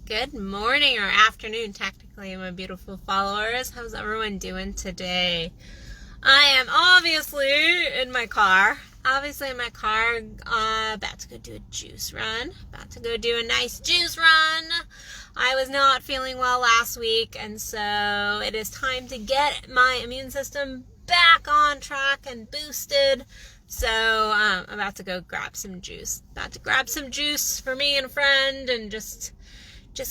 Good morning or afternoon, technically, my beautiful followers. How's everyone doing today? I am obviously in my car. About to go do a juice run. About to go do a nice juice run. I was not feeling well last week, and so it is time to get my immune system back on track and boosted. So I'm about to go grab some juice. About to grab some juice for me and a friend and just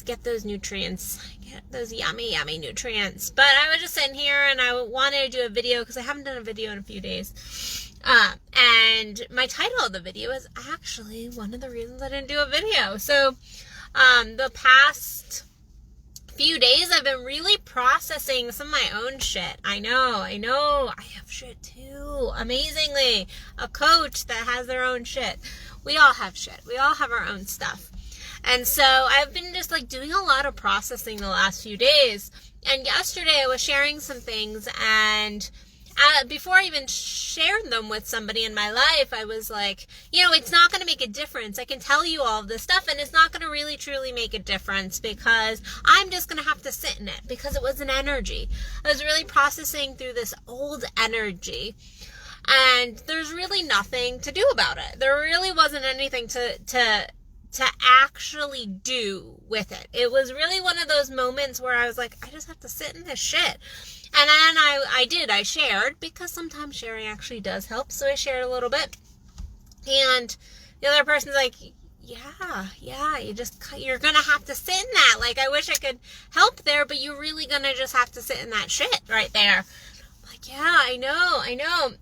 get those nutrients, get those yummy nutrients. But I was just sitting here and I wanted to do a video because I haven't done a video in a few days. And my title of the video is actually one of the reasons I didn't do a video. So the past few days I've been really processing some of my own shit. I know, I have shit too, amazingly. A coach that has their own shit. We all have shit. We all have our own stuff. And so I've been just doing a lot of processing the last few days. And yesterday I was sharing some things, and before I even shared them with somebody in my life, I was like, it's not going to make a difference. I can tell you all of this stuff, and it's not going to really truly make a difference because I'm just going to have to sit in it because it was an energy. I was really processing through this old energy, and there's really nothing to do about it. There really wasn't anything to actually do with it. It was really one of those moments where I was like, I just have to sit in this shit. And then I shared, because sometimes sharing actually does help. So I shared a little bit. And the other person's like, yeah, you're going to have to sit in that. I wish I could help there, but you're really going to just have to sit in that shit right there. I'm like, yeah, I know.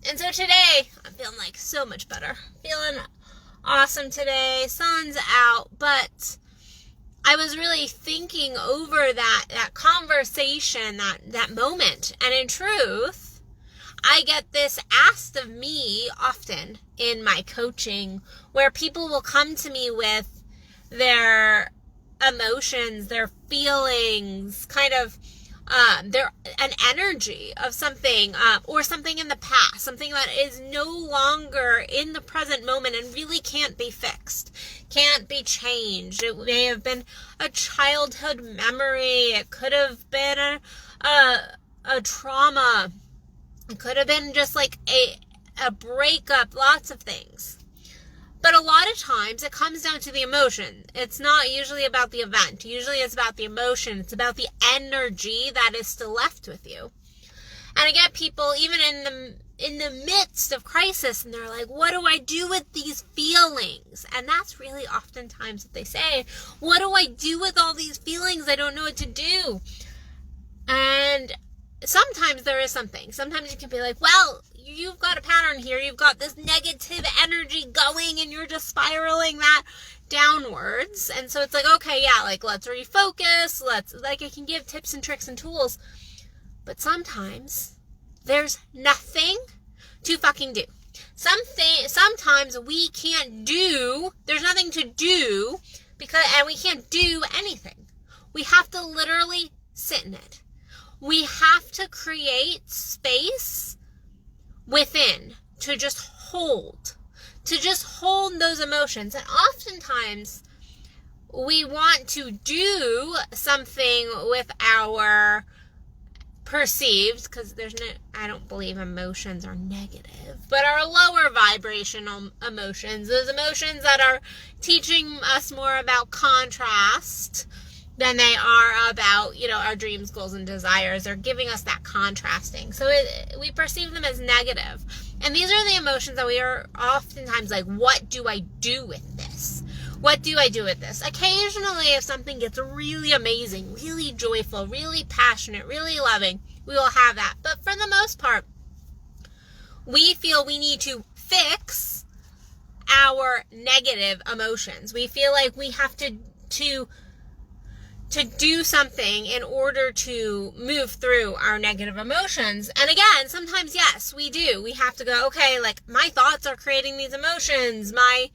And so today, I'm feeling so much better. Feeling awesome today. Sun's out, but I was really thinking over that conversation, that moment. And in truth, I get this asked of me often in my coaching, where people will come to me with their emotions, their feelings, kind of an energy of something, or something in the past, something that is no longer in the present moment and really can't be fixed, can't be changed. It may have been a childhood memory. It could have been a trauma. It could have been just a breakup, lots of things. But a lot of times it comes down to the emotion. It's not usually about the event. Usually it's about the emotion. It's about the energy that is still left with you. And I get people even in the midst of crisis, and they're like, what do I do with these feelings? And that's really oftentimes what they say. What do I do with all these feelings? I don't know what to do. And sometimes there is something. Sometimes you can be like, well, you've got a pattern here. You've got this negative energy going and you're just spiraling that downwards. And so it's like, okay, yeah, let's refocus. I can give tips and tricks and tools. But sometimes there's nothing to fucking do. Sometimes we can't do, there's nothing to do and we can't do anything. We have to literally sit in it. We have to create space within to just hold those emotions. And oftentimes we want to do something with our perceived, because I don't believe emotions are negative, but our lower vibrational emotions, those emotions that are teaching us more about contrast than they are about, our dreams, goals, and desires. They're giving us that contrasting. So we perceive them as negative. And these are the emotions that we are oftentimes like, what do I do with this? What do I do with this? Occasionally, if something gets really amazing, really joyful, really passionate, really loving, we will have that. But for the most part, we feel we need to fix our negative emotions. We feel like we have to do something in order to move through our negative emotions. And again, sometimes, yes, we do. We have to go, okay, my thoughts are creating these emotions. My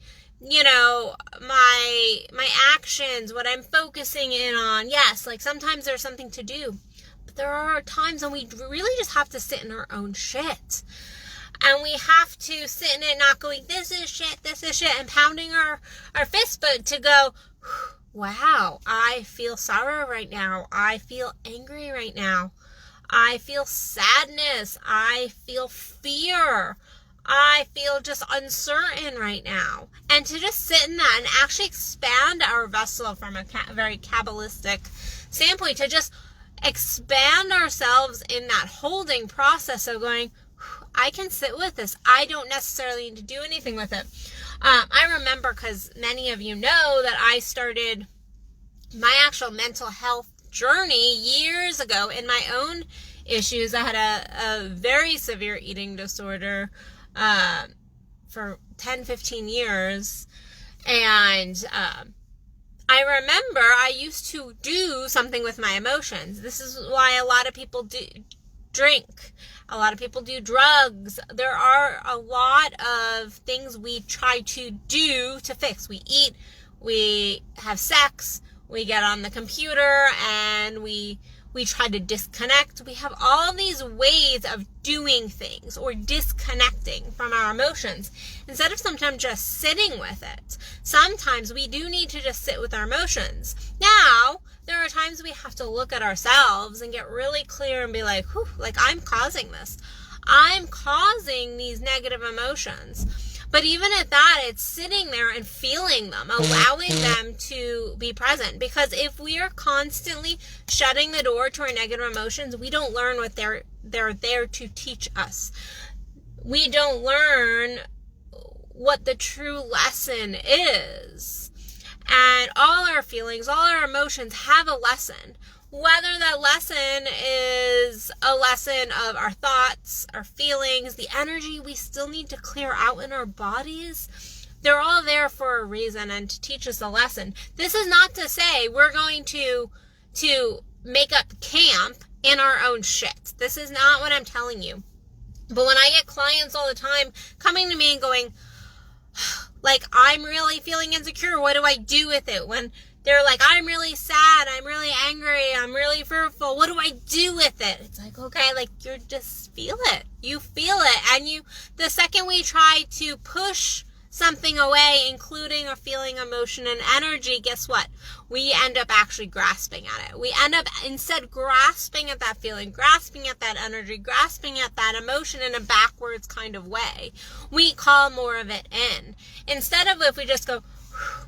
actions, what I'm focusing in on. Yes, sometimes there's something to do. But there are times when we really just have to sit in our own shit. And we have to sit in it, not going, this is shit, and pounding our fist, but to go, wow, I feel sorrow right now. I feel angry right now. I feel sadness. I feel fear. I feel just uncertain right now. And to just sit in that and actually expand our vessel from a very Kabbalistic standpoint, to just expand ourselves in that holding process of going, I can sit with this. I don't necessarily need to do anything with it. I remember, because many of you know that I started my actual mental health journey years ago in my own issues. I had a very severe eating disorder for 10, 15 years. And I remember I used to do something with my emotions. This is why a lot of people do drink. A lot of people do drugs. There are a lot of things we try to do to fix. We eat, we have sex, we get on the computer, and we try to disconnect. We have all these ways of doing things or disconnecting from our emotions instead of sometimes just sitting with it. Sometimes we do need to just sit with our emotions. Now, there are times we have to look at ourselves and get really clear and be like, whew, like I'm causing this. I'm causing these negative emotions. But even at that, it's sitting there and feeling them, allowing them to be present. Because if we are constantly shutting the door to our negative emotions, we don't learn what they're there to teach us. We don't learn what the true lesson is. And all our feelings, all our emotions have a lesson. Whether that lesson is a lesson of our thoughts, our feelings, the energy we still need to clear out in our bodies, they're all there for a reason and to teach us a lesson. This is not to say we're going to make up camp in our own shit. This is not what I'm telling you. But when I get clients all the time coming to me and going, like, I'm really feeling insecure, what do I do with it? When they're like, I'm really sad, I'm really angry, I'm really fearful, what do I do with it? It's like, okay, like, you just feel it. You feel it. And the second we try to push something away, including a feeling, emotion, and energy, guess what? We end up actually grasping at it. We end up instead grasping at that feeling, grasping at that energy, grasping at that emotion in a backwards kind of way. We call more of it in. Instead of if we just go,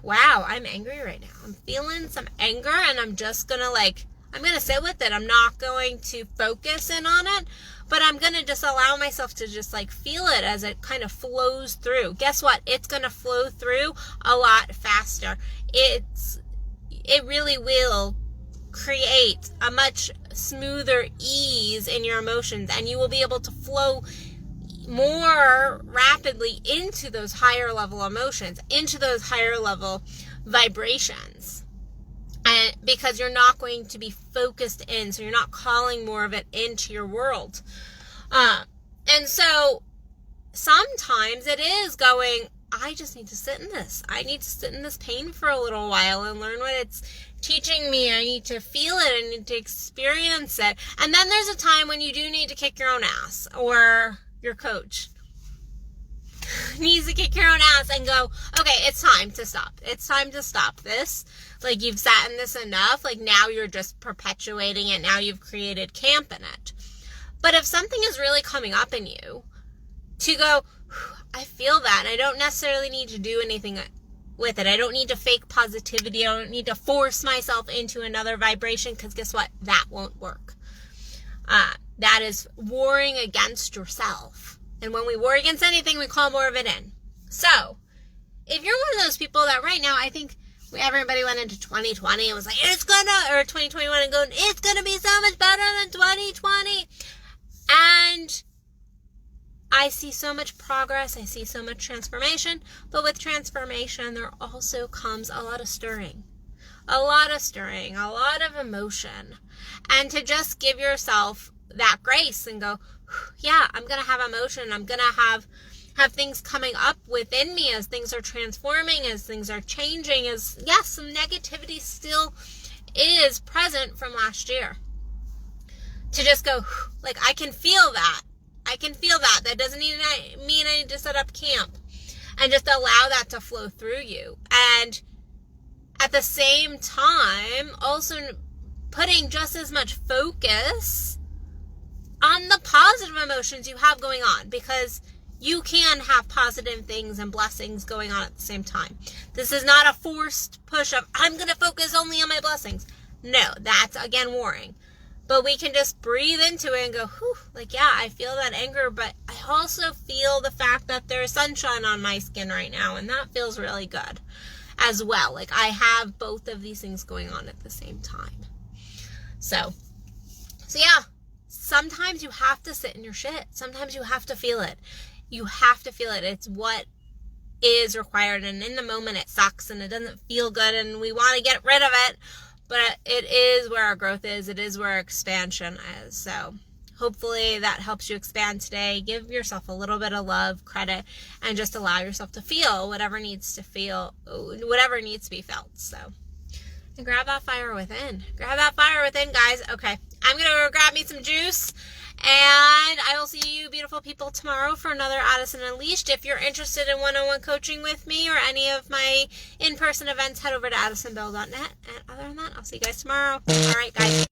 wow, I'm angry right now. I'm feeling some anger, and I'm just going to I'm going to sit with it. I'm not going to focus in on it, but I'm going to just allow myself to just feel it as it kind of flows through. Guess what? It's going to flow through a lot faster. It really will create a much smoother ease in your emotions, and you will be able to flow more rapidly into those higher level emotions, into those higher level vibrations. And because you're not going to be focused in, so you're not calling more of it into your world. And so sometimes it is going, I just need to sit in this. I need to sit in this pain for a little while and learn what it's teaching me. I need to feel it. I need to experience it. And then there's a time when you do need to kick your own ass, or your coach needs to kick your own ass and go, okay, it's time to stop. It's time to stop this. You've sat in this enough. Now you're just perpetuating it. Now you've created camp in it. But if something is really coming up in you, to go, I feel that, and I don't necessarily need to do anything with it. I don't need to fake positivity. I don't need to force myself into another vibration, because guess what? That won't work. That is warring against yourself. And when we war against anything, we call more of it in. So, if you're one of those people that right now, I think everybody went into 2020 and was like, or 2021 and going, it's gonna be so much better than 2020. And I see so much progress. I see so much transformation. But with transformation, there also comes a lot of stirring. A lot of emotion. And to just give yourself that grace and go, yeah, I'm going to have emotion. I'm going to have things coming up within me as things are transforming, as things are changing, as, yes, some negativity still is present from last year. To just go, I can feel that. I can feel that. That doesn't mean I need to set up camp. And just allow that to flow through you. And at the same time, also putting just as much focus on the positive emotions you have going on, because you can have positive things and blessings going on at the same time. This is not a forced push of, I'm going to focus only on my blessings. No, that's, again, warring. But we can just breathe into it and go, whew, like, yeah, I feel that anger, but I also feel the fact that there's sunshine on my skin right now, and that feels really good as well. Like, I have both of these things going on at the same time. So yeah, sometimes you have to sit in your shit. Sometimes you have to feel it. You have to feel it. It's what is required. And in the moment, it sucks and it doesn't feel good and we want to get rid of it. But it is where our growth is. It is where our expansion is. So hopefully that helps you expand today. Give yourself a little bit of love, credit, and just allow yourself to feel whatever needs to feel, whatever needs to be felt. So, and grab that fire within. Grab that fire within, guys. Okay, I'm going to go grab me some juice. And I will see you beautiful people tomorrow for another Addison Unleashed. If you're interested in one-on-one coaching with me or any of my in-person events, head over to addisonbell.net. And other than that, I'll see you guys tomorrow. All right, guys.